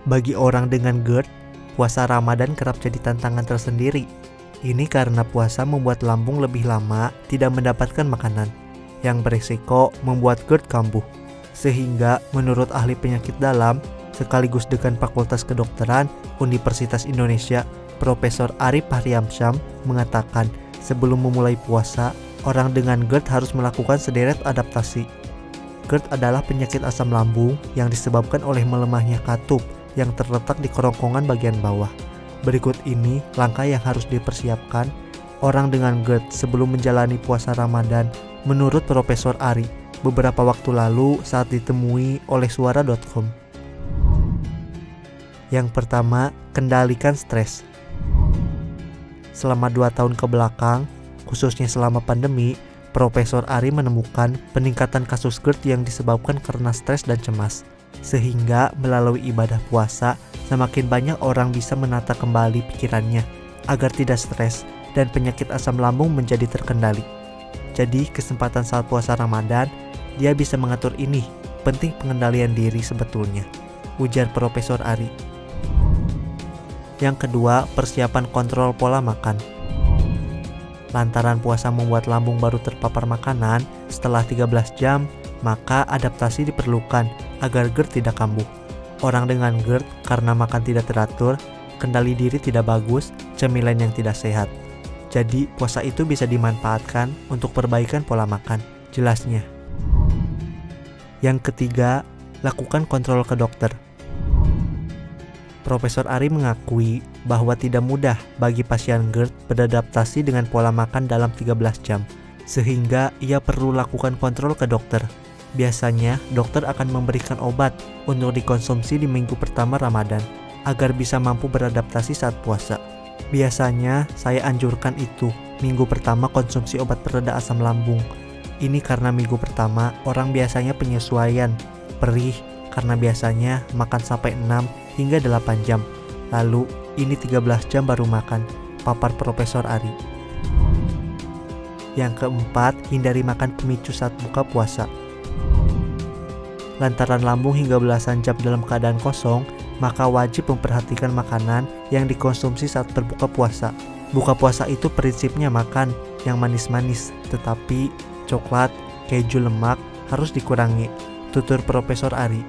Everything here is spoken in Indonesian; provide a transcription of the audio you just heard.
Bagi orang dengan GERD, puasa Ramadan kerap jadi tantangan tersendiri. Ini karena puasa membuat lambung lebih lama tidak mendapatkan makanan, yang berisiko membuat GERD kambuh. Sehingga menurut ahli penyakit dalam, sekaligus dekan Fakultas Kedokteran Universitas Indonesia, Profesor Arif Haryamsyam mengatakan sebelum memulai puasa, orang dengan GERD harus melakukan sederet adaptasi. GERD adalah penyakit asam lambung yang disebabkan oleh melemahnya katup yang terletak di kerongkongan bagian bawah. Berikut ini langkah yang harus dipersiapkan orang dengan GERD sebelum menjalani puasa Ramadan menurut Profesor Ari beberapa waktu lalu saat ditemui oleh suara.com. Yang pertama, kendalikan stres. Selama 2 tahun ke belakang, khususnya selama pandemi, Profesor Ari menemukan peningkatan kasus GERD yang disebabkan karena stres dan cemas. Sehingga melalui ibadah puasa, semakin banyak orang bisa menata kembali pikirannya agar tidak stres dan penyakit asam lambung menjadi terkendali. Jadi kesempatan saat puasa Ramadan, dia bisa mengatur ini, penting pengendalian diri sebetulnya, ujar Profesor Ari. Yang kedua, persiapan kontrol pola makan. Lantaran puasa membuat lambung baru terpapar makanan setelah 13 jam, maka adaptasi diperlukan agar GERD tidak kambuh. Orang dengan GERD karena makan tidak teratur, kendali diri tidak bagus, cemilan yang tidak sehat. Jadi puasa itu bisa dimanfaatkan untuk perbaikan pola makan, jelasnya. Yang ketiga, lakukan kontrol ke dokter. Profesor Ari mengakui bahwa tidak mudah bagi pasien GERD beradaptasi dengan pola makan dalam 13 jam, sehingga ia perlu lakukan kontrol ke dokter. Biasanya, dokter akan memberikan obat untuk dikonsumsi di minggu pertama Ramadan, agar bisa mampu beradaptasi saat puasa. Biasanya, saya anjurkan itu, minggu pertama konsumsi obat pereda asam lambung. Ini karena minggu pertama, orang biasanya penyesuaian, perih, karena biasanya makan sampai 6 hingga 8 jam. Lalu, ini 13 jam baru makan, papar Profesor Ari. Yang keempat, hindari makan pemicu saat buka puasa. Lantaran lambung hingga belasan jam dalam keadaan kosong, maka wajib memperhatikan makanan yang dikonsumsi saat berbuka puasa. Buka puasa itu prinsipnya makan yang manis-manis, tetapi coklat, keju, lemak harus dikurangi, tutur Profesor Ari.